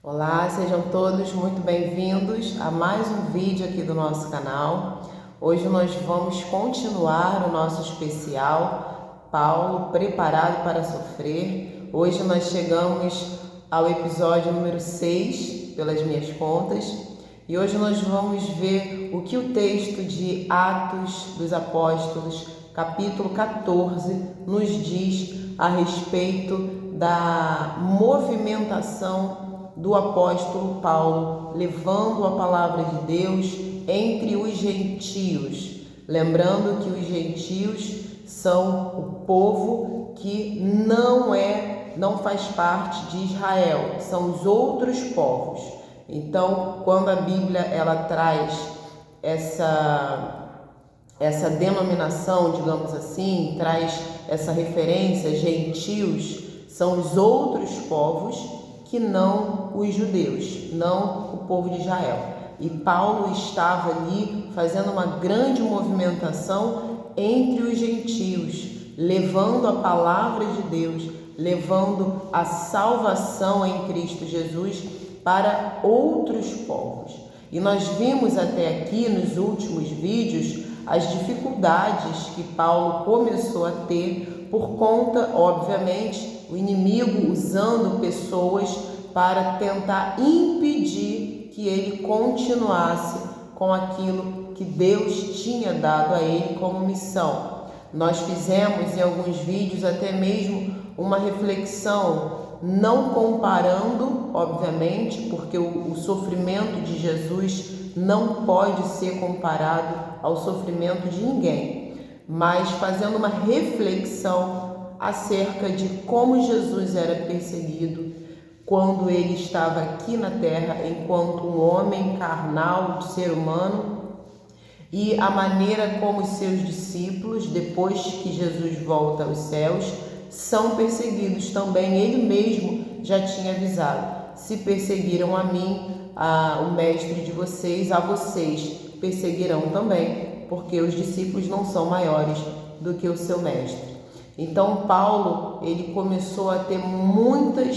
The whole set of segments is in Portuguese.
Olá, sejam todos muito bem-vindos a mais um vídeo aqui do nosso canal. Hoje nós vamos continuar o nosso especial Paulo, preparado para sofrer. Hoje nós chegamos ao episódio número 6, pelas minhas contas, e hoje nós vamos ver o que o texto de Atos dos Apóstolos, capítulo 14, nos diz a respeito da movimentação do apóstolo Paulo, levando a palavra de Deus entre os gentios. Lembrando que os gentios são o povo que não faz parte de Israel, são os outros povos. Então, quando a Bíblia ela traz essa denominação, digamos assim, traz essa referência, gentios, são os outros povos que não os judeus, não o povo de Israel. E Paulo estava ali fazendo uma grande movimentação entre os gentios, levando a palavra de Deus, levando a salvação em Cristo Jesus para outros povos. E nós vimos até aqui nos últimos vídeos as dificuldades que Paulo começou a ter por conta, obviamente, o inimigo usando pessoas para tentar impedir que ele continuasse com aquilo que Deus tinha dado a ele como missão. Nós fizemos em alguns vídeos até mesmo uma reflexão, não comparando, obviamente, porque o sofrimento de Jesus não pode ser comparado ao sofrimento de ninguém, mas fazendo uma reflexão acerca de como Jesus era perseguido quando ele estava aqui na terra enquanto um homem carnal, ser humano, e a maneira como os seus discípulos, depois que Jesus volta aos céus, são perseguidos também. Ele mesmo já tinha avisado: se perseguiram a mim, o mestre de vocês, a vocês perseguirão também, porque os discípulos não são maiores do que o seu mestre. Então Paulo, ele começou a ter muitas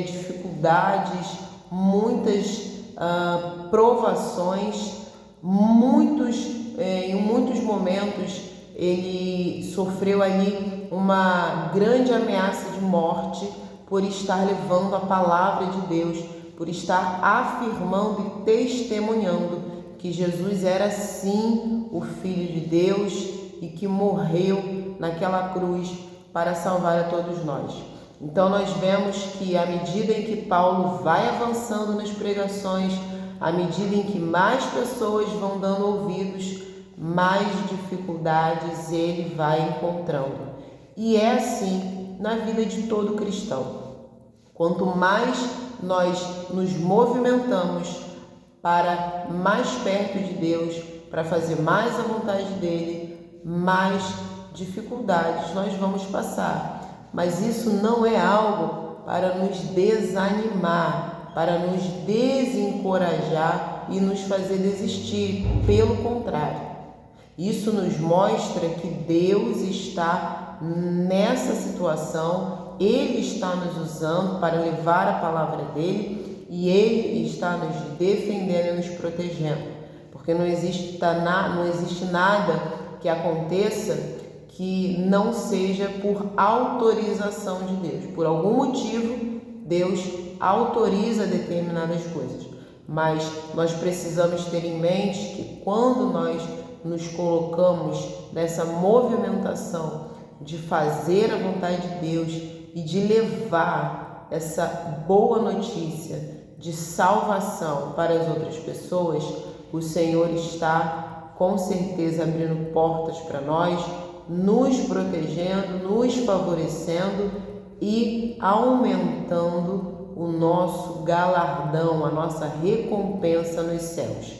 dificuldades, muitas provações, em muitos momentos ele sofreu ali uma grande ameaça de morte por estar levando a palavra de Deus, por estar afirmando e testemunhando que Jesus era sim o Filho de Deus e que morreu naquela cruz para salvar a todos nós. Então nós vemos que à medida em que Paulo vai avançando nas pregações, à medida em que mais pessoas vão dando ouvidos, mais dificuldades ele vai encontrando. E é assim na vida de todo cristão. Quanto mais nós nos movimentamos para mais perto de Deus, para fazer mais a vontade dele, mais dificuldades nós vamos passar. Mas isso não é algo para nos desanimar, para nos desencorajar e nos fazer desistir. Pelo contrário, isso nos mostra que Deus está nessa situação, Ele está nos usando para levar a palavra dele e Ele está nos defendendo e nos protegendo. Porque não existe nada que aconteça que não seja por autorização de Deus. Por algum motivo, Deus autoriza determinadas coisas. Mas nós precisamos ter em mente que quando nós nos colocamos nessa movimentação de fazer a vontade de Deus e de levar essa boa notícia de salvação para as outras pessoas, o Senhor está com certeza abrindo portas para nós, nos protegendo, nos favorecendo e aumentando o nosso galardão, a nossa recompensa nos céus.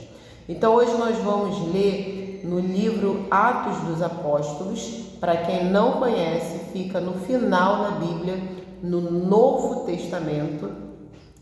Então hoje nós vamos ler no livro Atos dos Apóstolos. Para quem não conhece, fica no final da Bíblia, no Novo Testamento.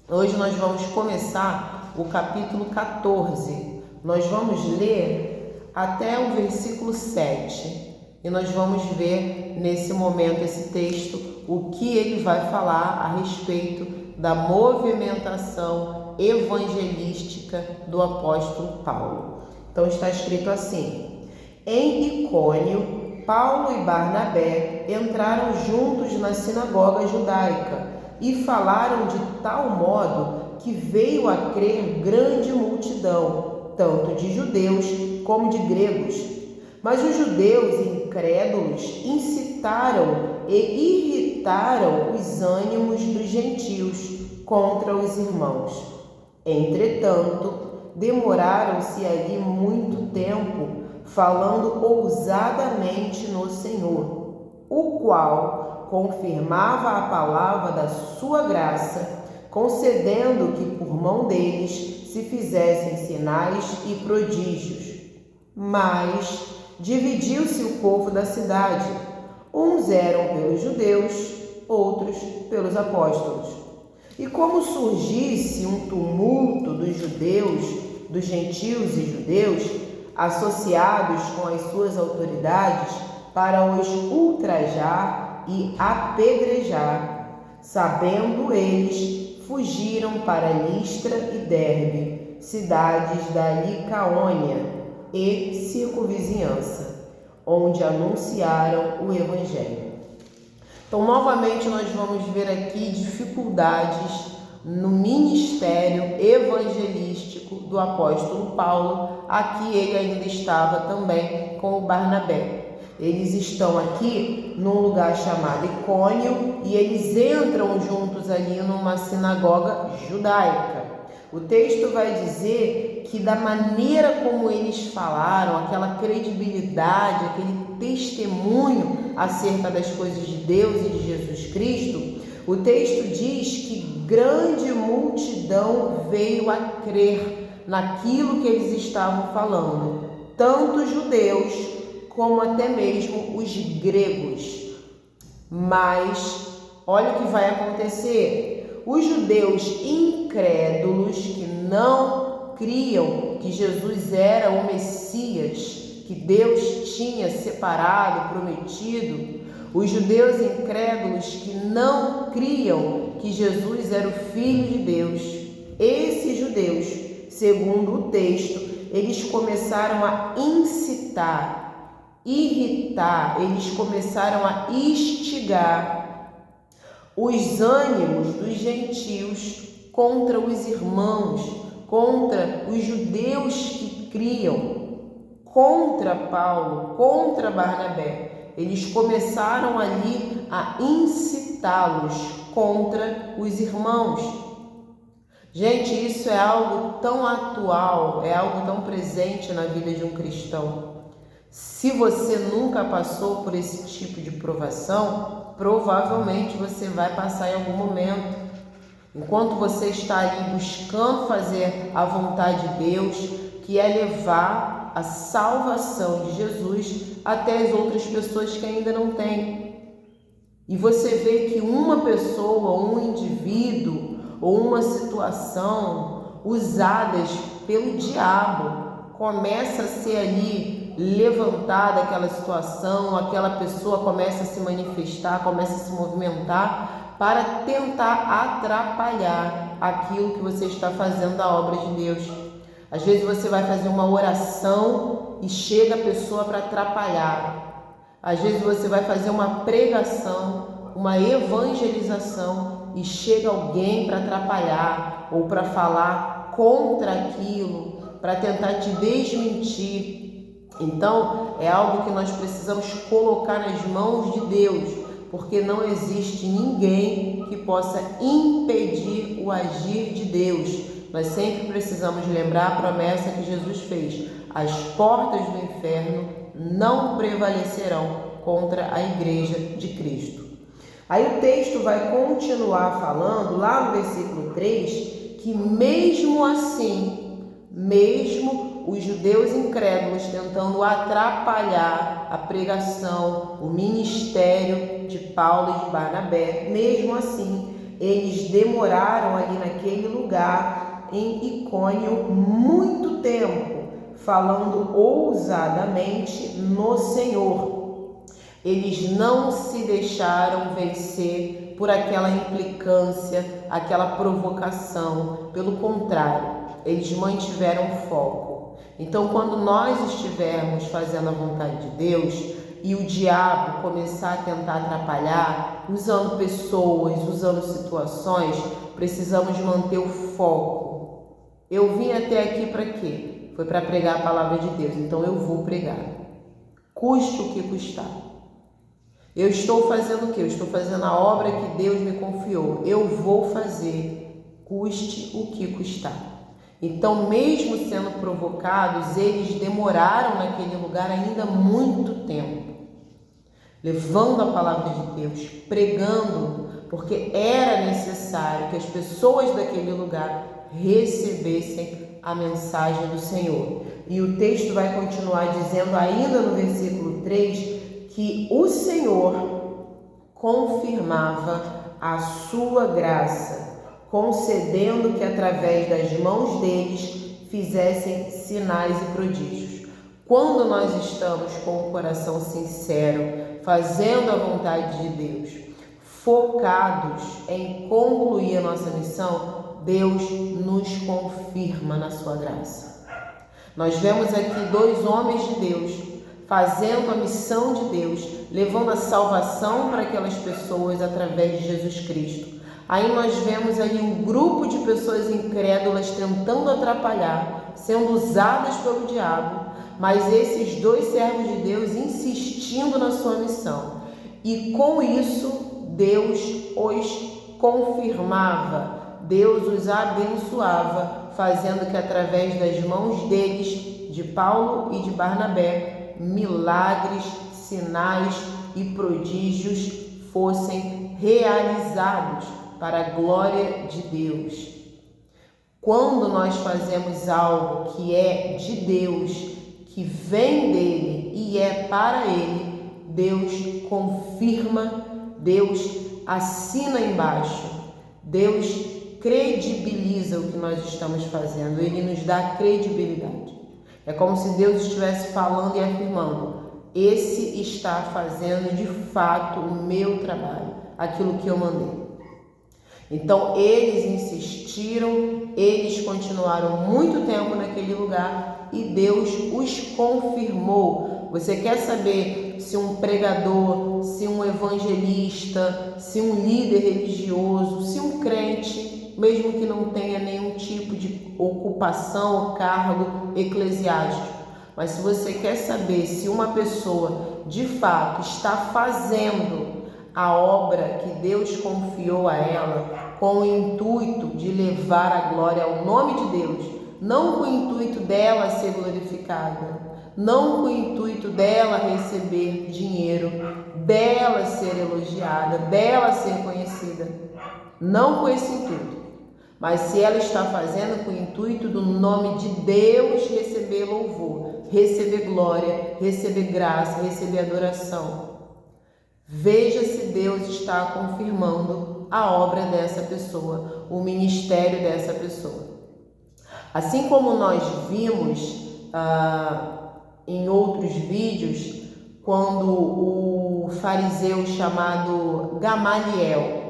Hoje nós vamos começar o capítulo 14. Nós vamos ler até o versículo 7. E nós vamos ver nesse momento esse texto, o que ele vai falar a respeito da movimentação evangelística do apóstolo Paulo. Então está escrito assim: em Icônio, Paulo e Barnabé entraram juntos na sinagoga judaica e falaram de tal modo que veio a crer grande multidão, tanto de judeus como de gregos. Mas os judeus incrédulos incitaram e irritaram os ânimos dos gentios contra os irmãos. Entretanto, demoraram-se ali muito tempo, falando ousadamente no Senhor, o qual confirmava a palavra da sua graça, concedendo que por mão deles se fizessem sinais e prodígios. Mas dividiu-se o povo da cidade. Uns eram pelos judeus, outros pelos apóstolos. E como surgisse um tumulto dos judeus, dos gentios e judeus, associados com as suas autoridades, para os ultrajar e apedrejar, sabendo eles, fugiram para Listra e Derbe, cidades da Licaônia e circunvizinhança, onde anunciaram o Evangelho. Então, novamente, nós vamos ver aqui dificuldades no ministério evangelístico do apóstolo Paulo. Aqui ele ainda estava também com o Barnabé. Eles estão aqui num lugar chamado Icônio e eles entram juntos ali numa sinagoga judaica. O texto vai dizer que da maneira como eles falaram, aquela credibilidade, aquele testemunho acerca das coisas de Deus e de Jesus Cristo, o texto diz que grande multidão veio a crer naquilo que eles estavam falando, tanto os judeus como até mesmo os gregos. Mas olha o que vai acontecer. Os judeus incrédulos que não criam que Jesus era o Messias que Deus tinha separado, prometido, os judeus incrédulos que não criam que Jesus era o Filho de Deus, esses judeus, segundo o texto, eles começaram a incitar, irritar, eles começaram a instigar os ânimos dos gentios contra os irmãos, contra os judeus que criam, contra Paulo, contra Barnabé. Eles começaram ali a incitá-los contra os irmãos. Gente, isso é algo tão atual, é algo tão presente na vida de um cristão. Se você nunca passou por esse tipo de provação, provavelmente você vai passar em algum momento. Enquanto você está ali buscando fazer a vontade de Deus, que é levar a salvação de Jesus até as outras pessoas que ainda não têm. E você vê que uma pessoa, um indivíduo ou uma situação usadas pelo diabo começa a ser ali levantada aquela situação, aquela pessoa começa a se manifestar, começa a se movimentar para tentar atrapalhar aquilo que você está fazendo da obra de Deus. Às vezes você vai fazer uma oração e chega a pessoa para atrapalhar. Às vezes você vai fazer uma pregação, uma evangelização e chega alguém para atrapalhar ou para falar contra aquilo, para tentar te desmentir. Então, é algo que nós precisamos colocar nas mãos de Deus, porque não existe ninguém que possa impedir o agir de Deus. Nós sempre precisamos lembrar a promessa que Jesus fez: as portas do inferno não prevalecerão contra a igreja de Cristo. Aí o texto vai continuar falando, lá no versículo 3, que mesmo assim, mesmo os judeus incrédulos tentando atrapalhar a pregação, o ministério de Paulo e de Barnabé, mesmo assim, eles demoraram ali naquele lugar, em Icônio, muito tempo, falando ousadamente no Senhor. Eles não se deixaram vencer por aquela implicância, aquela provocação. Pelo contrário, eles mantiveram foco. Então, quando nós estivermos fazendo a vontade de Deus e o diabo começar a tentar atrapalhar, usando pessoas, usando situações, precisamos manter o foco. Eu vim até aqui para quê? Foi para pregar a palavra de Deus, então eu vou pregar. Custe o que custar. Eu estou fazendo o quê? Eu estou fazendo a obra que Deus me confiou. Eu vou fazer, custe o que custar. Então, mesmo sendo provocados, eles demoraram naquele lugar ainda muito tempo, levando a palavra de Deus, pregando, porque era necessário que as pessoas daquele lugar recebessem a mensagem do Senhor. E o texto vai continuar dizendo, ainda no versículo 3, que o Senhor confirmava a sua graça, concedendo que através das mãos deles fizessem sinais e prodígios. Quando nós estamos com o coração sincero, fazendo a vontade de Deus, focados em concluir a nossa missão, Deus nos confirma na sua graça. Nós vemos aqui 2 homens de Deus fazendo a missão de Deus, levando a salvação para aquelas pessoas através de Jesus Cristo. Aí nós vemos ali um grupo de pessoas incrédulas tentando atrapalhar, sendo usadas pelo diabo, mas esses 2 servos de Deus insistindo na sua missão. E com isso, Deus os confirmava, Deus os abençoava, fazendo que através das mãos deles, de Paulo e de Barnabé, milagres, sinais e prodígios fossem realizados para a glória de Deus. Quando nós fazemos algo que é de Deus, que vem dele e é para ele, Deus confirma, Deus assina embaixo, Deus credibiliza o que nós estamos fazendo, ele nos dá credibilidade. É como se Deus estivesse falando e afirmando, esse está fazendo de fato o meu trabalho, aquilo que eu mandei. Então eles insistiram, eles continuaram muito tempo naquele lugar e Deus os confirmou. Você quer saber se um pregador, se um evangelista, se um líder religioso, se um crente, mesmo que não tenha nenhum tipo de ocupação ou cargo eclesiástico, mas se você quer saber se uma pessoa de fato está fazendo a obra que Deus confiou a ela com o intuito de levar a glória ao nome de Deus, não com o intuito dela ser glorificada, não com o intuito dela receber dinheiro, dela ser elogiada, dela ser conhecida, não com esse intuito, mas se ela está fazendo com o intuito do nome de Deus receber louvor, receber glória, receber graça, receber adoração, veja se Deus está confirmando a obra dessa pessoa, o ministério dessa pessoa. Assim como nós vimos em outros vídeos, quando o fariseu chamado Gamaliel,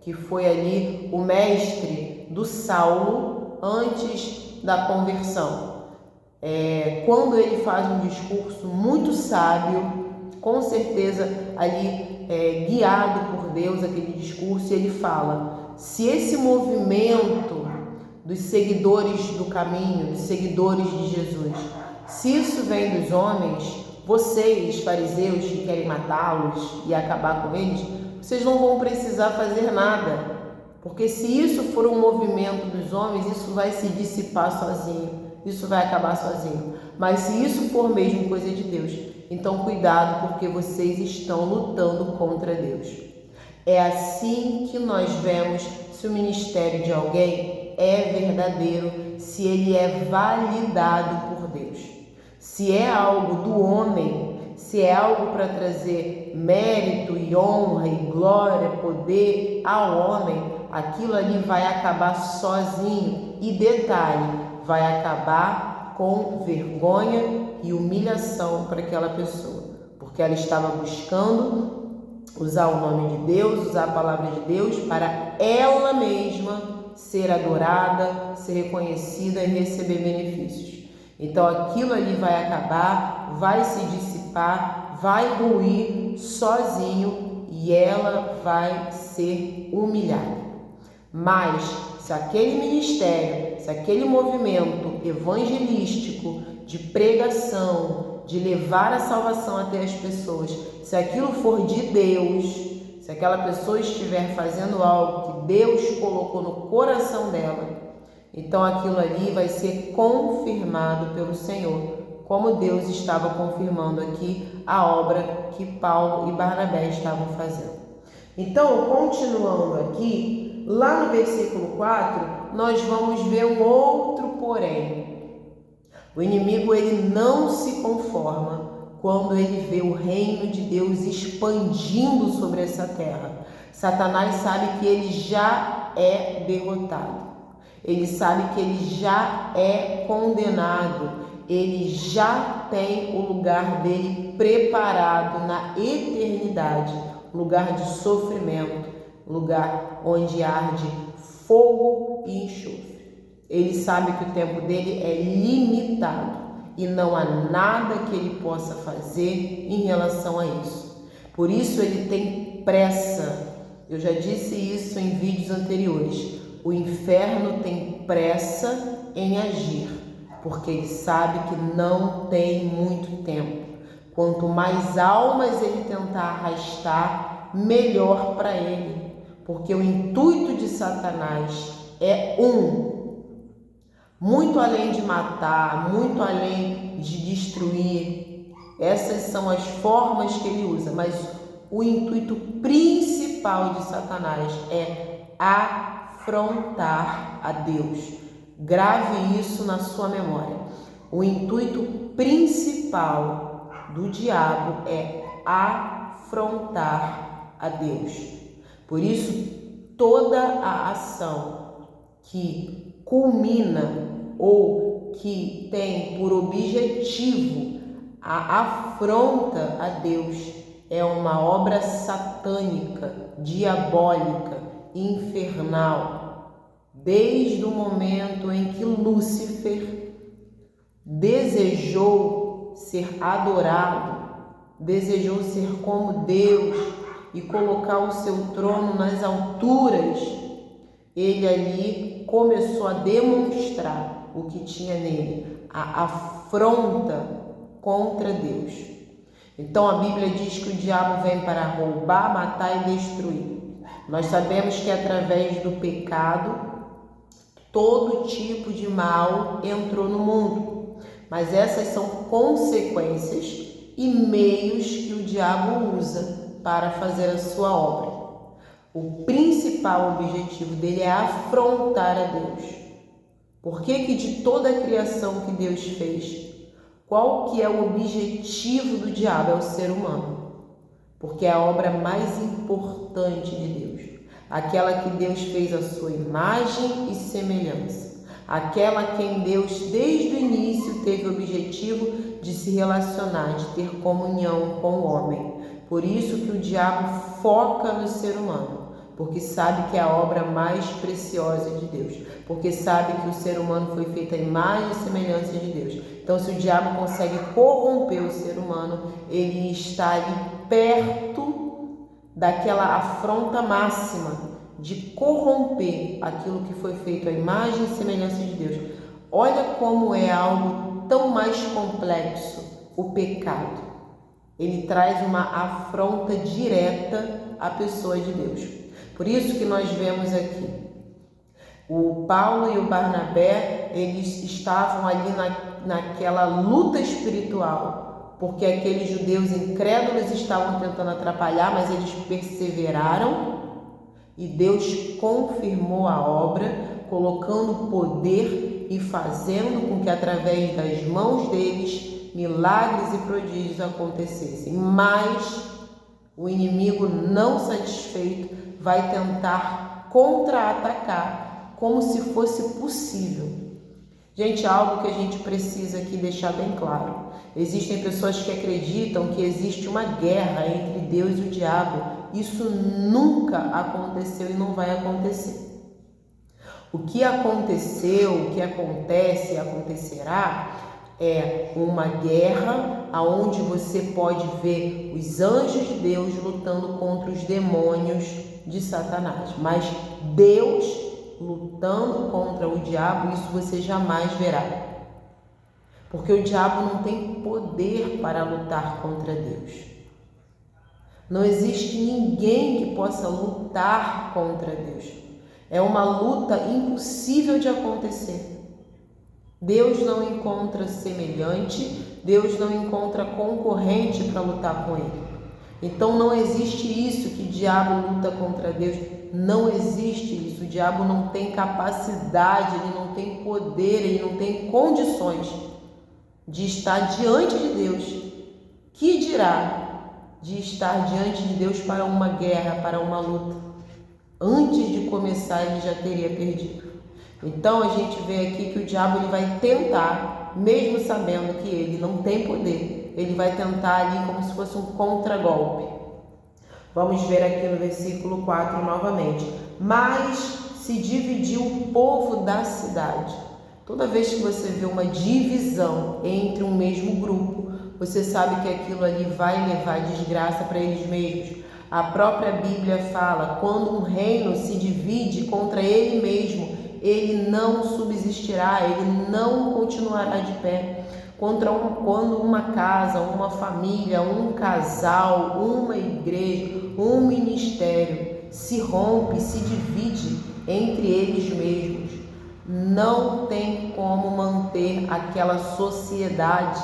que foi ali o mestre do Saulo antes da conversão, quando ele faz um discurso muito sábio, com certeza ali guiado por Deus aquele discurso, ele fala, se esse movimento dos seguidores do caminho, dos seguidores de Jesus, se isso vem dos homens, vocês fariseus que querem matá-los e acabar com eles, vocês não vão precisar fazer nada, porque se isso for um movimento dos homens, isso vai se dissipar sozinho, isso vai acabar sozinho. Mas se isso for mesmo coisa de Deus, então cuidado, porque vocês estão lutando contra Deus. É assim que nós vemos se o ministério de alguém é verdadeiro, se ele é validado por Deus. Se é algo do homem, se é algo para trazer mérito e honra e glória, poder ao homem, aquilo ali vai acabar sozinho. E detalhe, vai acabar com vergonha e humilhação para aquela pessoa, porque ela estava buscando usar o nome de Deus, usar a palavra de Deus para ela mesma ser adorada, ser reconhecida e receber benefícios. Então aquilo ali vai acabar, vai se dissipar, vai ruir sozinho e ela vai ser humilhada. Mas se aquele ministério, se aquele movimento evangelístico de pregação, de levar a salvação até as pessoas, se aquilo for de Deus, se aquela pessoa estiver fazendo algo que Deus colocou no coração dela, então aquilo ali vai ser confirmado pelo Senhor, como Deus estava confirmando aqui a obra que Paulo e Barnabé estavam fazendo. Então, continuando aqui, lá no versículo 4, nós vamos ver um outro porém. O inimigo, ele não se conforma quando ele vê o reino de Deus expandindo sobre essa terra. Satanás sabe que ele já é derrotado. Ele sabe que ele já é condenado. Ele já tem o lugar dele preparado na eternidade, lugar de sofrimento, lugar onde arde fogo e enxofre. Ele sabe que o tempo dele é limitado e não há nada que ele possa fazer em relação a isso. Por isso ele tem pressa. Eu já disse isso em vídeos anteriores. O inferno tem pressa em agir, porque ele sabe que não tem muito tempo. Quanto mais almas ele tentar arrastar, melhor para ele, porque o intuito de Satanás é muito além de matar, muito além de destruir. Essas são as formas que ele usa, mas o intuito principal de Satanás é afrontar a Deus. Grave isso na sua memória. O intuito principal do diabo é afrontar a Deus. Por isso, toda a ação que culmina ou que tem por objetivo a afronta a Deus é uma obra satânica, diabólica, infernal. Desde o momento em que Lúcifer desejou ser adorado, desejou ser como Deus e colocar o seu trono nas alturas, ele ali começou a demonstrar o que tinha nele, a afronta contra Deus. Então a Bíblia diz que o diabo vem para roubar, matar e destruir. Nós sabemos que através do pecado, todo tipo de mal entrou no mundo, mas essas são consequências e meios que o diabo usa para fazer a sua obra. O principal objetivo dele é afrontar a Deus. Por que de toda a criação que Deus fez, qual que é o objetivo do diabo? É o ser humano. Porque é a obra mais importante de Deus. Aquela que Deus fez a sua imagem e semelhança. Aquela a quem Deus, desde o início, teve o objetivo de se relacionar, de ter comunhão com o homem. Por isso que o diabo foca no ser humano. Porque sabe que é a obra mais preciosa de Deus. Porque sabe que o ser humano foi feito à imagem e semelhança de Deus. Então, se o diabo consegue corromper o ser humano, ele está ali perto daquela afronta máxima de corromper aquilo que foi feito à imagem e semelhança de Deus. Olha como é algo tão mais complexo o pecado. Ele traz uma afronta direta à pessoa de Deus. Por isso que nós vemos aqui, o Paulo e o Barnabé, eles estavam ali naquela luta espiritual, porque aqueles judeus incrédulos estavam tentando atrapalhar, mas eles perseveraram e Deus confirmou a obra, colocando poder e fazendo com que através das mãos deles milagres e prodígios acontecessem. Mas o inimigo, não satisfeito, vai tentar contra-atacar como se fosse possível. Gente, algo que a gente precisa aqui deixar bem claro. Existem pessoas que acreditam que existe uma guerra entre Deus e o diabo. Isso nunca aconteceu e não vai acontecer. O que aconteceu, o que acontece e acontecerá é uma guerra onde você pode ver os anjos de Deus lutando contra os demônios de Satanás. Mas Deus lutando contra o diabo, isso você jamais verá. Porque o diabo não tem poder para lutar contra Deus. Não existe ninguém que possa lutar contra Deus. É uma luta impossível de acontecer. Deus não encontra semelhante, Deus não encontra concorrente para lutar com ele. Então não existe isso que o diabo luta contra Deus. Não existe isso. O diabo não tem capacidade, ele não tem poder, ele não tem condições de estar diante de Deus. Que dirá de estar diante de Deus para uma guerra, para uma luta? Antes de começar, ele já teria perdido. Então a gente vê aqui que o diabo ele vai tentar, mesmo sabendo que ele não tem poder, ele vai tentar ali como se fosse um contragolpe. Vamos ver aqui no versículo 4 novamente. Mas se dividiu o povo da cidade. Toda vez que você vê uma divisão entre um mesmo grupo, você sabe que aquilo ali vai levar desgraça para eles mesmos. A própria Bíblia fala, quando um reino se divide contra ele mesmo, ele não subsistirá, ele não continuará de pé. Quando uma casa, uma família, um casal, uma igreja, um ministério se rompe, se divide entre eles mesmos, não tem como manter aquela sociedade,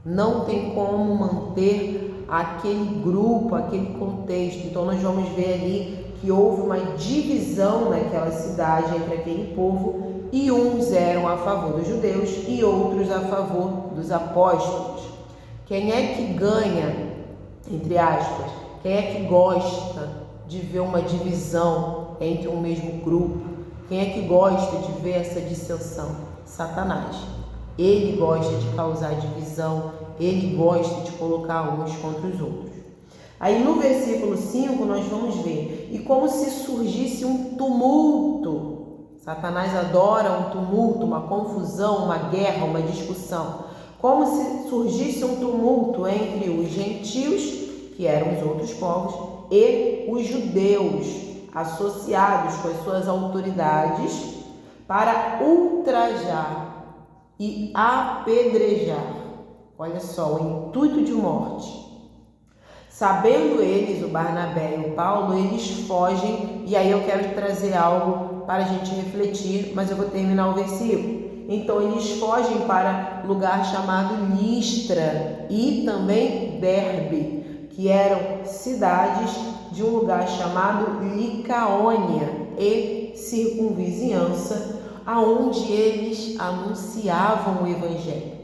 não tem como manter aquele grupo, aquele contexto. Então nós vamos ver ali que houve uma divisão naquela cidade entre aquele povo, e uns eram a favor dos judeus e outros a favor dos apóstolos. Quem é que ganha, entre aspas, quem é que gosta de ver uma divisão entre um mesmo grupo? Quem é que gosta de ver essa dissensão? Satanás. Ele gosta de causar divisão, ele gosta de colocar uns contra os outros. Aí no versículo 5 nós vamos ver, e como se surgisse um tumulto. Satanás adora um tumulto, uma confusão, uma guerra, uma discussão. Como se surgisse um tumulto entre os gentios, que eram os outros povos, e os judeus, associados com as suas autoridades, para ultrajar e apedrejar. Olha só, o intuito de morte. Sabendo eles, o Barnabé e o Paulo, eles fogem, e aí eu quero trazer algo para a gente refletir, mas eu vou terminar o versículo. Então eles fogem para lugar chamado Listra e também Derbe, que eram cidades de um lugar chamado Licaônia e circunvizinhança, aonde eles anunciavam o Evangelho.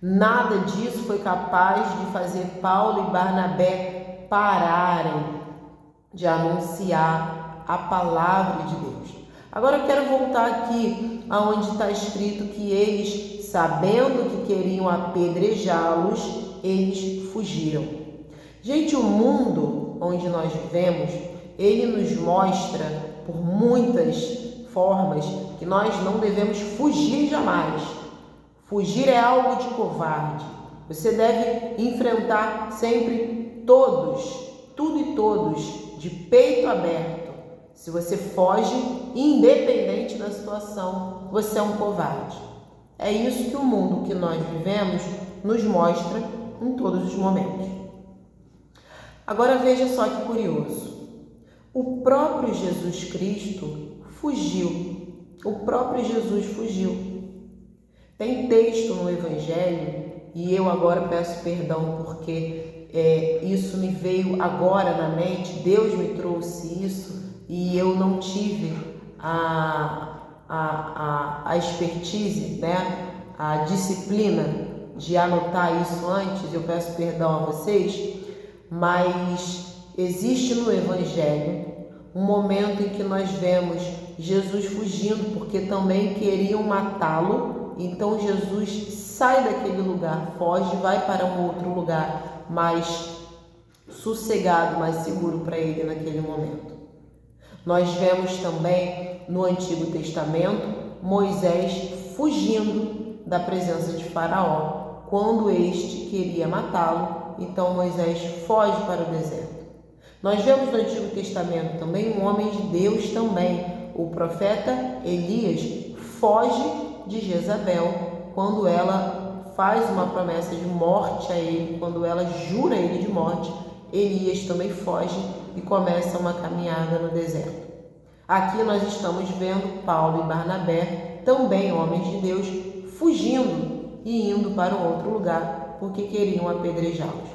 Nada disso foi capaz de fazer Paulo e Barnabé pararem de anunciar a palavra de Deus. Agora eu quero voltar aqui aonde está escrito que eles, sabendo que queriam apedrejá-los, eles fugiram. Gente, o mundo onde nós vivemos, ele nos mostra por muitas formas que nós não devemos fugir jamais. Fugir é algo de covarde. Você deve enfrentar sempre todos, tudo e todos, de peito aberto. Se você foge, independente da situação, você é um covarde. É isso que o mundo que nós vivemos nos mostra em todos os momentos. Agora veja só que curioso. O próprio Jesus Cristo fugiu. O próprio Jesus fugiu. Tem texto no Evangelho, e eu agora peço perdão porque isso me veio agora na mente, Deus me trouxe isso e eu não tive a expertise, né? A disciplina de anotar isso antes. Eu peço perdão a vocês, mas existe no Evangelho um momento em que nós vemos Jesus fugindo porque também queriam matá-lo. Então Jesus sai daquele lugar, foge, vai para um outro lugar mais sossegado, mais seguro para ele naquele momento. Nós vemos também no Antigo Testamento Moisés fugindo da presença de Faraó quando este queria matá-lo, então Moisés foge para o deserto. Nós vemos no Antigo Testamento também um homem de Deus também, o profeta Elias foge de Jezabel quando ela faz uma promessa de morte a ele, quando ela jura ele de morte. Elias também foge e começa uma caminhada no deserto. Aqui nós estamos vendo Paulo e Barnabé, também homens de Deus, fugindo e indo para um outro lugar porque queriam apedrejá-los.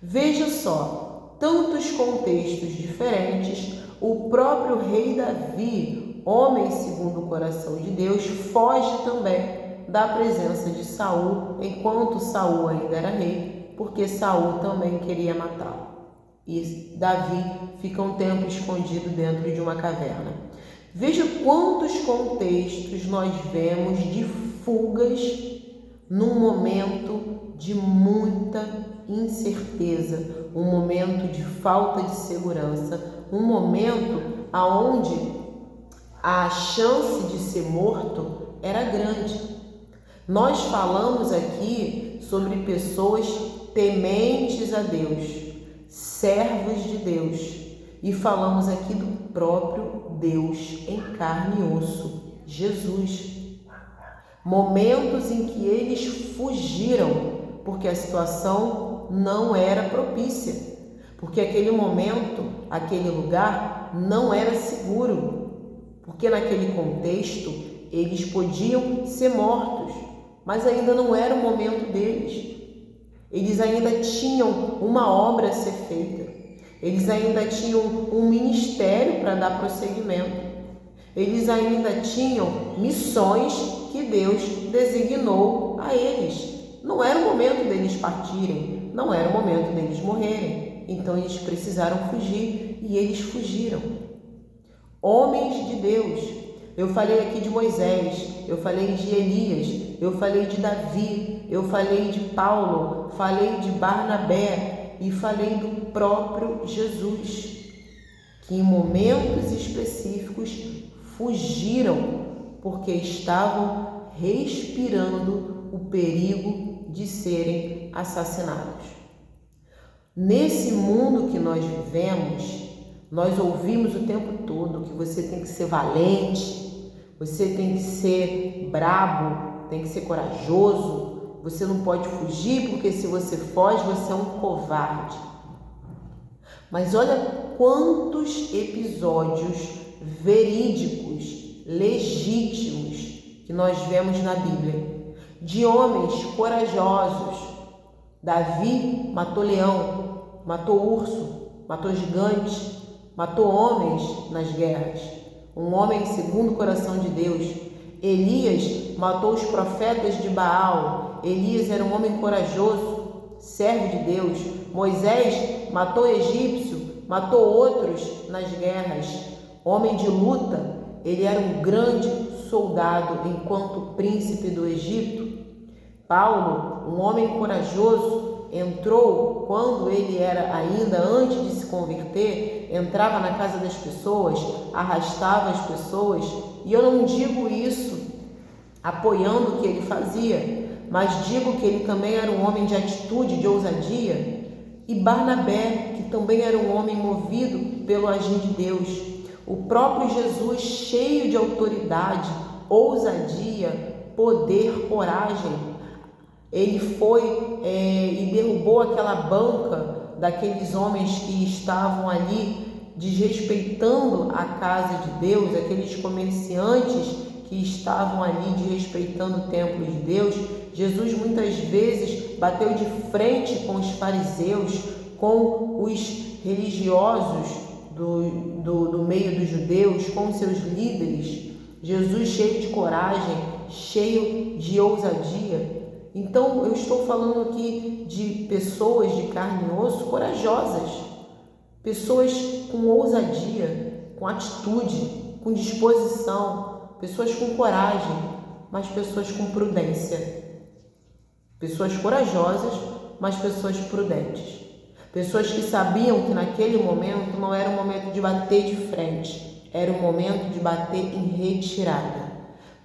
Veja só, tantos contextos diferentes. O próprio rei Davi, homem segundo o coração de Deus, foge também da presença de Saul, enquanto Saul ainda era rei, porque Saul também queria matá-lo. E Davi fica um tempo escondido dentro de uma caverna. Veja quantos contextos nós vemos de fugas num momento de muita incerteza, um momento de falta de segurança, um momento onde a chance de ser morto era grande. Nós falamos aqui sobre pessoas tementes a Deus, servos de Deus, e falamos aqui do próprio Deus em carne e osso, Jesus. Momentos em que eles fugiram porque a situação não era propícia, porque aquele momento, aquele lugar não era seguro, porque naquele contexto eles podiam ser mortos, mas ainda não era o momento deles. Eles ainda tinham uma obra a ser feita, eles ainda tinham um ministério para dar prosseguimento, eles ainda tinham missões que Deus designou a eles. Não era o momento deles partirem, não era o momento deles morrerem, então eles precisaram fugir e eles fugiram. Homens de Deus, eu falei aqui de Moisés, eu falei de Elias, eu falei de Davi, eu falei de Paulo, falei de Barnabé e falei do próprio Jesus, que em momentos específicos fugiram porque estavam respirando o perigo de serem assassinados. Nesse mundo que nós vivemos, nós ouvimos o tempo todo que você tem que ser valente, você tem que ser brabo, tem que ser corajoso, você não pode fugir porque se você foge, você é um covarde. Mas olha quantos episódios verídicos, legítimos que nós vemos na Bíblia, de homens corajosos. Davi matou leão, matou urso, matou gigante, matou homens nas guerras. Um homem segundo o coração de Deus. Elias matou os profetas de Baal. Elias era um homem corajoso, servo de Deus. Moisés matou o egípcio, matou outros nas guerras. Homem de luta, ele era um grande soldado enquanto príncipe do Egito. Paulo, um homem corajoso, entrou quando ele era ainda antes de se converter, entrava na casa das pessoas, arrastava as pessoas, e eu não digo isso apoiando o que ele fazia, mas digo que ele também era um homem de atitude, de ousadia. E Barnabé, que também era um homem movido pelo agir de Deus. O próprio Jesus, cheio de autoridade, ousadia, poder, coragem. Ele foi e derrubou aquela banca daqueles homens que estavam ali desrespeitando a casa de Deus, aqueles comerciantes que estavam ali desrespeitando o templo de Deus. Jesus muitas vezes bateu de frente com os fariseus, com os religiosos do meio dos judeus, com seus líderes. Jesus cheio de coragem, cheio de ousadia. Então eu estou falando aqui de pessoas de carne e osso corajosas, pessoas com ousadia, com atitude, com disposição, pessoas com coragem, mas pessoas com prudência. Pessoas corajosas, mas pessoas prudentes. Pessoas que sabiam que naquele momento não era um momento de bater de frente, era um momento de bater em retirada.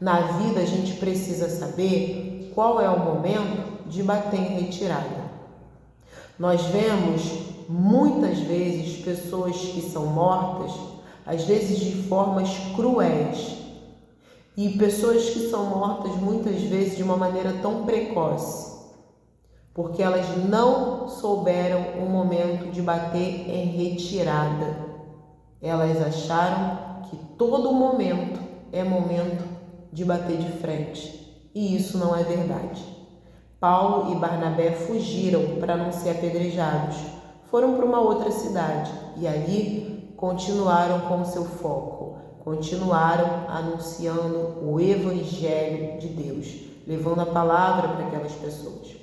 Na vida a gente precisa saber qual é o momento de bater em retirada. Nós vemos muitas vezes pessoas que são mortas, às vezes de formas cruéis, e pessoas que são mortas muitas vezes de uma maneira tão precoce, porque elas não souberam o momento de bater em retirada. Elas acharam que todo momento é momento de bater de frente, e isso não é verdade. Paulo e Barnabé fugiram para não ser apedrejados. Foram para uma outra cidade e ali continuaram com o seu foco. Continuaram anunciando o Evangelho de Deus, levando a palavra para aquelas pessoas.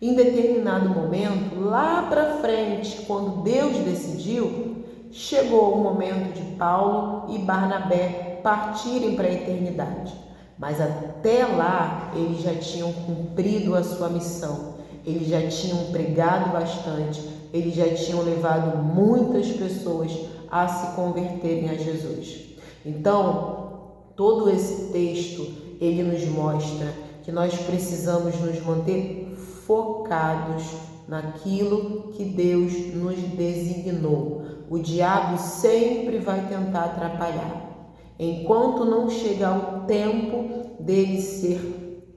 Em determinado momento, lá para frente, quando Deus decidiu, chegou o momento de Paulo e Barnabé partirem para a eternidade. Mas até lá, eles já tinham cumprido a sua missão, eles já tinham pregado bastante, eles já tinham levado muitas pessoas a se converterem a Jesus. Então, todo esse texto, ele nos mostra que nós precisamos nos manter focados naquilo que Deus nos designou. O diabo sempre vai tentar atrapalhar. Enquanto não chegar o tempo dele ser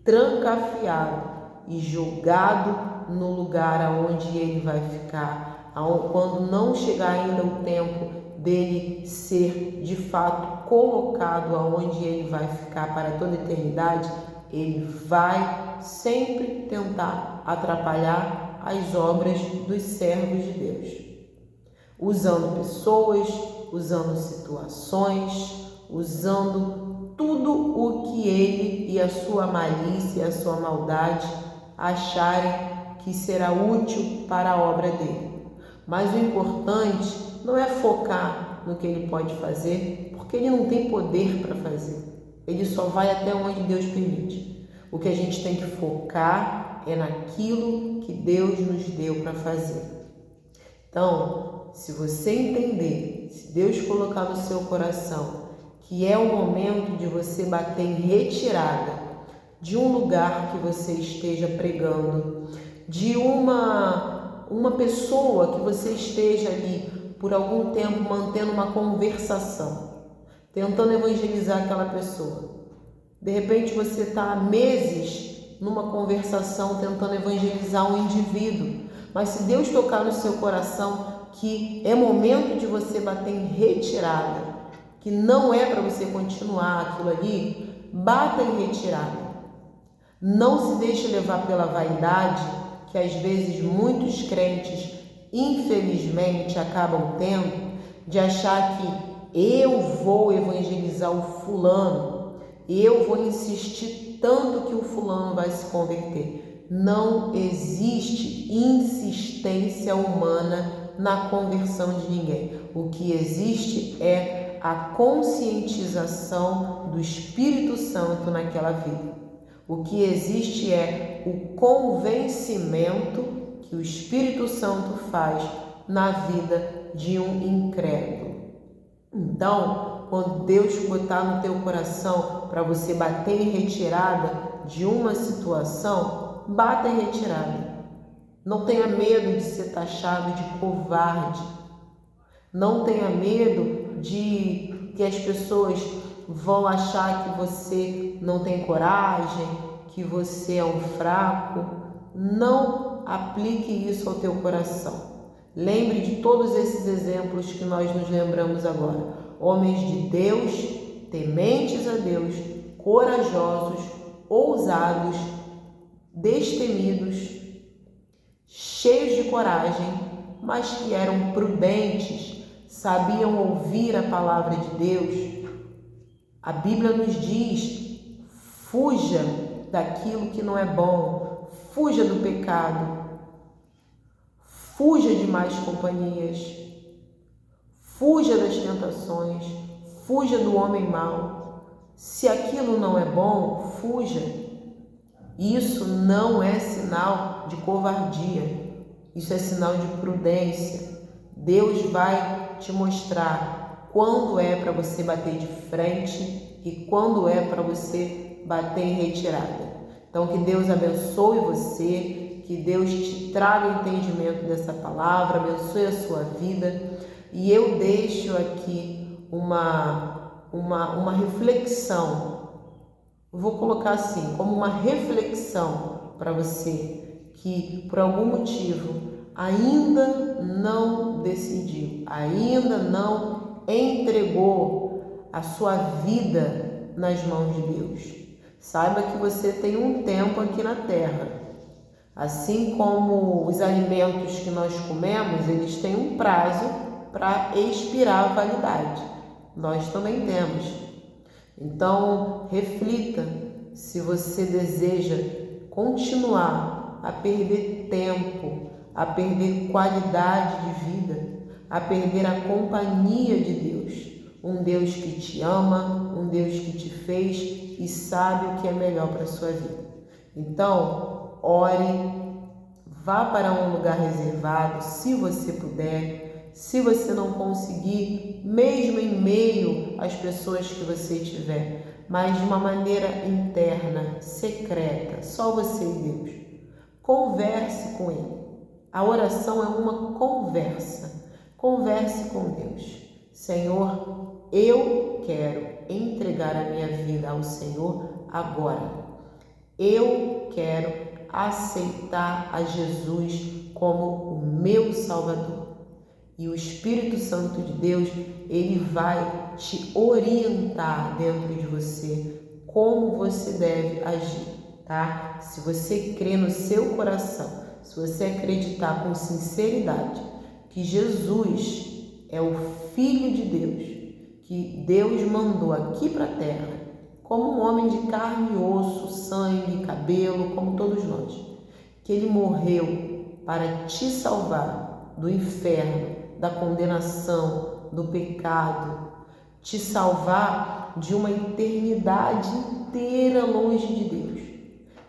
trancafiado e julgado no lugar aonde ele vai ficar, quando não chegar ainda o tempo dele ser de fato colocado aonde ele vai ficar para toda a eternidade, ele vai sempre tentar atrapalhar as obras dos servos de Deus, usando pessoas, usando situações, usando tudo o que ele e a sua malícia e a sua maldade acharem que será útil para a obra dele. Mas o importante não é focar no que ele pode fazer, porque ele não tem poder para fazer. Ele só vai até onde Deus permite. O que a gente tem que focar é naquilo que Deus nos deu para fazer. Então, se você entender, se Deus colocar no seu coração que é o momento de você bater em retirada de um lugar que você esteja pregando, de uma pessoa que você esteja ali por algum tempo mantendo uma conversação, tentando evangelizar aquela pessoa. De repente você está há meses numa conversação tentando evangelizar um indivíduo, mas se Deus tocar no seu coração que é momento de você bater em retirada, que não é para você continuar aquilo ali, bata em retirada. Não se deixe levar pela vaidade, que às vezes muitos crentes, infelizmente, acabam tendo, de achar que eu vou evangelizar o fulano, eu vou insistir tanto que o fulano vai se converter. Não existe insistência humana na conversão de ninguém. O que existe é a conscientização do Espírito Santo naquela vida. O que existe é o convencimento que o Espírito Santo faz na vida de um incrédulo. Então, quando Deus botar no teu coração para você bater em retirada de uma situação, bata em retirada. Não tenha medo de ser taxado de covarde. Não tenha medo de que as pessoas vão achar que você não tem coragem, que você é um fraco. Não aplique isso ao teu coração. Lembre de todos esses exemplos que nós nos lembramos agora. Homens de Deus, tementes a Deus, corajosos, ousados, destemidos, cheios de coragem, mas que eram prudentes, sabiam ouvir a palavra de Deus. A Bíblia nos diz: fuja daquilo que não é bom, fuja do pecado, fuja de más companhias, fuja das tentações, fuja do homem mau. Se aquilo não é bom, fuja. Isso não é sinal de covardia. Isso é sinal de prudência. Deus vai te mostrar quando é para você bater de frente e quando é para você bater em retirada. Então, que Deus abençoe você, que Deus te traga o entendimento dessa palavra, abençoe a sua vida. E eu deixo aqui uma reflexão. Vou colocar assim, como uma reflexão para você que por algum motivo ainda não decidiu, ainda não entregou a sua vida nas mãos de Deus. Saiba que você tem um tempo aqui na terra. Assim como os alimentos que nós comemos, eles têm um prazo para expirar a validade. Nós também temos. Então, reflita se você deseja continuar a perder tempo, a perder qualidade de vida, a perder a companhia de Deus. Um Deus que te ama, um Deus que te fez e sabe o que é melhor para a sua vida. Então, ore, vá para um lugar reservado, se você puder. Se você não conseguir, mesmo em meio às pessoas que você tiver, mas de uma maneira interna, secreta, só você e Deus. Converse com Ele. A oração é uma conversa. Converse com Deus. Senhor, eu quero entregar a minha vida ao Senhor agora. Eu quero aceitar a Jesus como o meu Salvador. E o Espírito Santo de Deus, ele vai te orientar dentro de você como você deve agir, tá? Se você crê no seu coração, se você acreditar com sinceridade que Jesus é o Filho de Deus, que Deus mandou aqui para a terra, como um homem de carne e osso, sangue, cabelo, como todos nós, que ele morreu para te salvar do inferno, da condenação, do pecado, te salvar de uma eternidade inteira longe de Deus.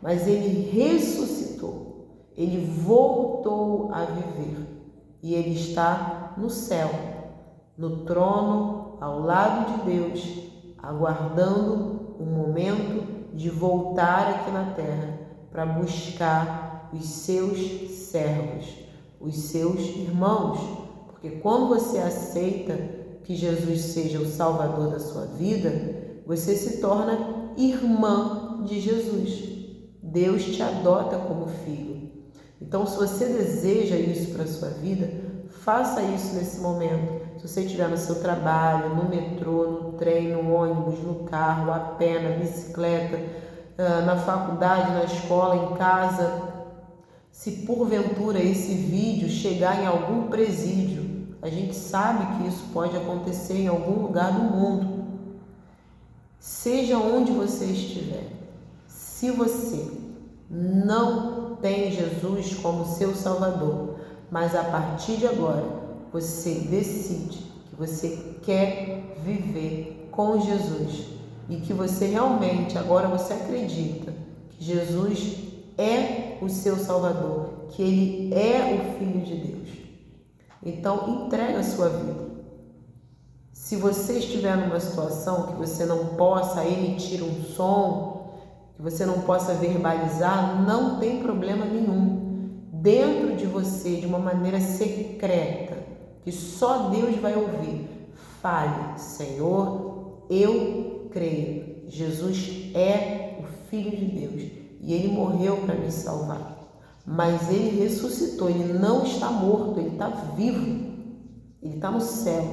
Mas ele ressuscitou, ele voltou a viver e ele está no céu, no trono, ao lado de Deus, aguardando o momento de voltar aqui na terra para buscar os seus servos, os seus irmãos. Porque quando você aceita que Jesus seja o Salvador da sua vida, você se torna irmã de Jesus. Deus te adota como filho. Então, se você deseja isso para a sua vida, faça isso nesse momento. Se você estiver no seu trabalho, no metrô, no trem, no ônibus, no carro, a pé, na bicicleta, na faculdade, na escola, em casa, se porventura esse vídeo chegar em algum presídio, a gente sabe que isso pode acontecer em algum lugar do mundo. Seja onde você estiver, se você não tem Jesus como seu Salvador, mas a partir de agora você decide que você quer viver com Jesus e que você realmente agora você acredita que Jesus é o seu Salvador, que Ele é o Filho de Deus. Então, entrega a sua vida. Se você estiver numa situação que você não possa emitir um som, que você não possa verbalizar, não tem problema nenhum. Dentro de você, de uma maneira secreta, que só Deus vai ouvir, fale: Senhor, eu creio. Jesus é o Filho de Deus e Ele morreu para me salvar. Mas Ele ressuscitou, Ele não está morto, Ele está vivo, Ele está no céu,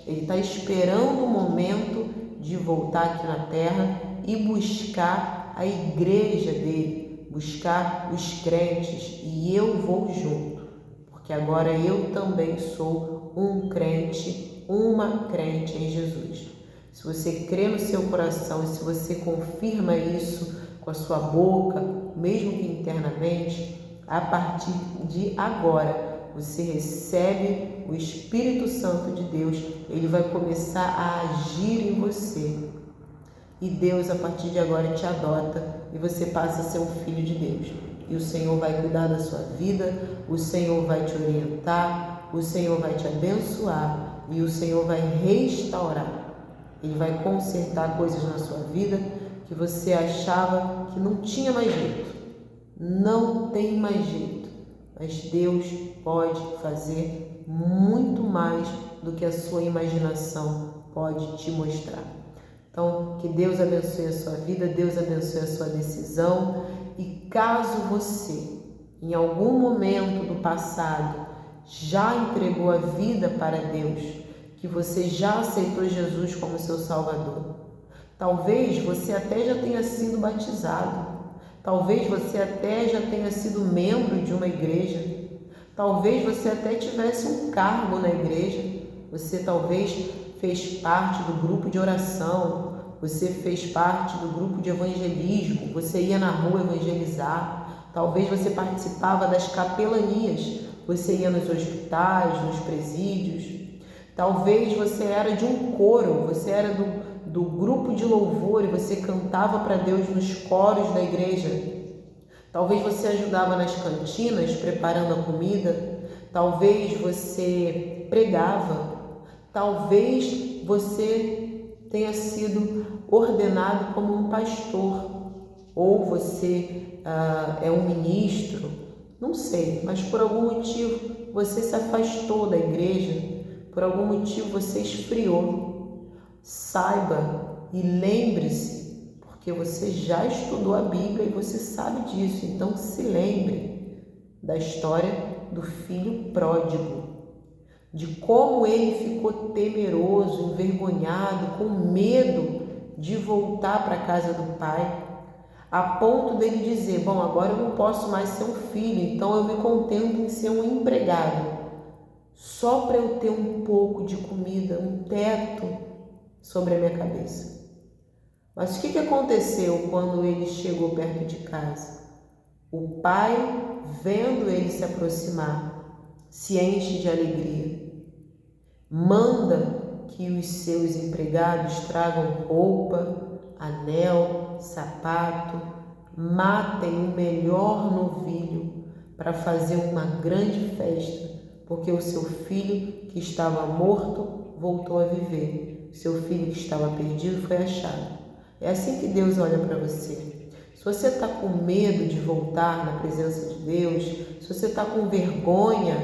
Ele está esperando o momento de voltar aqui na terra e buscar a igreja dele, buscar os crentes, e eu vou junto, porque agora eu também sou um crente, uma crente em Jesus. Se você crê no seu coração e se você confirma isso com a sua boca, mesmo que internamente, a partir de agora, você recebe o Espírito Santo de Deus, ele vai começar a agir em você. E Deus, a partir de agora, te adota e você passa a ser um filho de Deus. E o Senhor vai cuidar da sua vida, o Senhor vai te orientar, o Senhor vai te abençoar e o Senhor vai restaurar. Ele vai consertar coisas na sua vida que você achava que não tinha mais jeito. Não tem mais jeito. Mas Deus pode fazer muito mais do que a sua imaginação pode te mostrar. Então, que Deus abençoe a sua vida, Deus abençoe a sua decisão. E caso você, em algum momento do passado, já entregou a vida para Deus, que você já aceitou Jesus como seu Salvador, talvez você até já tenha sido batizado, talvez você até já tenha sido membro de uma igreja, talvez você até tivesse um cargo na igreja, você talvez fez parte do grupo de oração, você fez parte do grupo de evangelismo, você ia na rua evangelizar, talvez você participava das capelanias, você ia nos hospitais, nos presídios, talvez você era de um coro, você era do grupo de louvor e você cantava para Deus nos coros da igreja. Talvez você ajudava nas cantinas preparando a comida, talvez você pregava, talvez você tenha sido ordenado como um pastor, ou você é um ministro, não sei, mas por algum motivo você se afastou da igreja, por algum motivo você esfriou. Saiba e lembre-se, porque você já estudou a Bíblia e você sabe disso, então se lembre da história do filho pródigo, de como ele ficou temeroso, envergonhado, com medo de voltar para a casa do pai, a ponto dele dizer, bom, agora eu não posso mais ser um filho, então eu me contento em ser um empregado, só para eu ter um pouco de comida, um teto sobre a minha cabeça. Mas o que aconteceu quando ele chegou perto de casa? O pai, vendo ele se aproximar, se enche de alegria. Manda que os seus empregados tragam roupa, anel, sapato, matem o melhor novilho para fazer uma grande festa, porque o seu filho que estava morto voltou a viver. O seu filho que estava perdido foi achado. É assim que Deus olha para você. Se você está com medo de voltar na presença de Deus, se você está com vergonha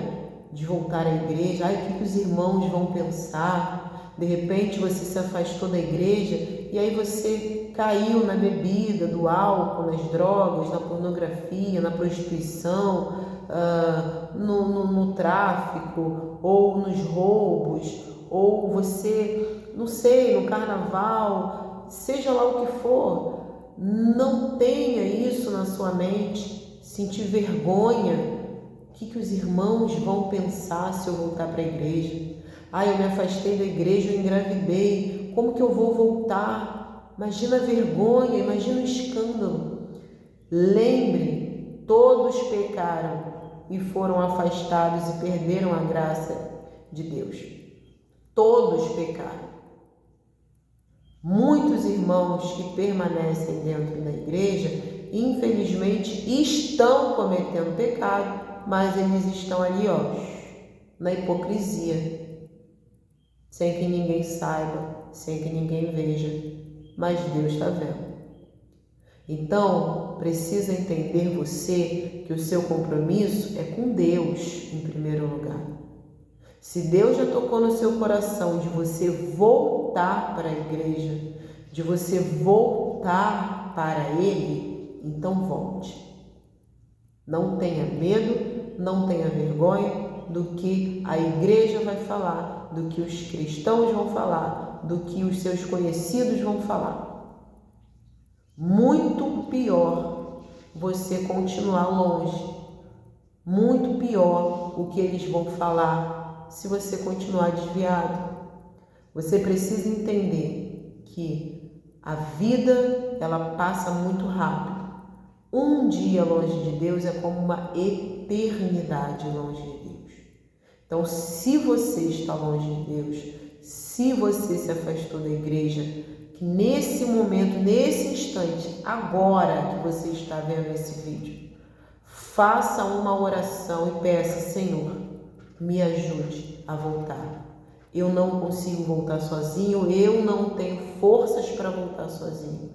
de voltar à igreja, ai, o que os irmãos vão pensar? De repente você se afastou da igreja e aí você caiu na bebida, do álcool, nas drogas, na pornografia, na prostituição, no tráfico, ou nos roubos, ou você, não sei, no carnaval, seja lá o que for, não tenha isso na sua mente, sentir vergonha. O que os irmãos vão pensar se eu voltar para a igreja? Eu me afastei da igreja, eu engravidei, como que eu vou voltar? Imagina a vergonha, imagina o escândalo. Lembre, todos pecaram e foram afastados e perderam a graça de Deus. Todos pecaram. Muitos irmãos que permanecem dentro da igreja, infelizmente, estão cometendo pecado, mas eles estão ali, na hipocrisia, sem que ninguém saiba, sem que ninguém veja, mas Deus está vendo. Então, precisa entender você que o seu compromisso é com Deus em primeiro lugar. Se Deus já tocou no seu coração de você voltar para a igreja, de você voltar para Ele, então volte. Não tenha medo, não tenha vergonha do que a igreja vai falar, do que os cristãos vão falar, do que os seus conhecidos vão falar. Muito pior você continuar longe. Muito pior o que eles vão falar se você continuar desviado. Você precisa entender que a vida, ela passa muito rápido. Um dia longe de Deus é como uma eternidade longe de Deus. Então, se você está longe de Deus, se você se afastou da igreja, que nesse momento, nesse instante, agora que você está vendo esse vídeo, faça uma oração e peça: Senhor, me ajude a voltar. Eu não consigo voltar sozinho, eu não tenho forças para voltar sozinho.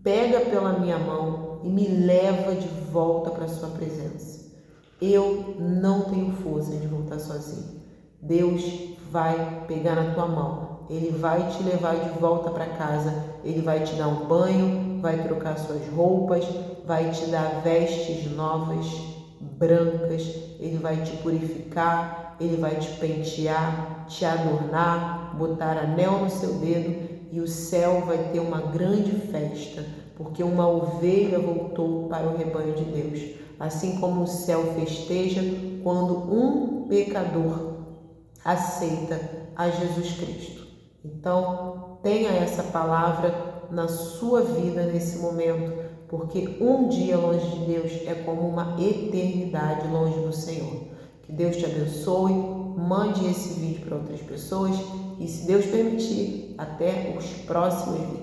Pega pela minha mão e me leva de volta para a sua presença. Eu não tenho força de voltar sozinho. Deus vai pegar na tua mão, Ele vai te levar de volta para casa, Ele vai te dar um banho, vai trocar suas roupas, vai te dar vestes novas, brancas, Ele vai te purificar, Ele vai te pentear, te adornar, botar anel no seu dedo, e o céu vai ter uma grande festa, porque uma ovelha voltou para o rebanho de Deus. Assim como o céu festeja quando um pecador aceita a Jesus Cristo. Então, tenha essa palavra na sua vida nesse momento, porque um dia longe de Deus é como uma eternidade longe do Senhor. Que Deus te abençoe, mande esse vídeo para outras pessoas e, se Deus permitir, até os próximos vídeos.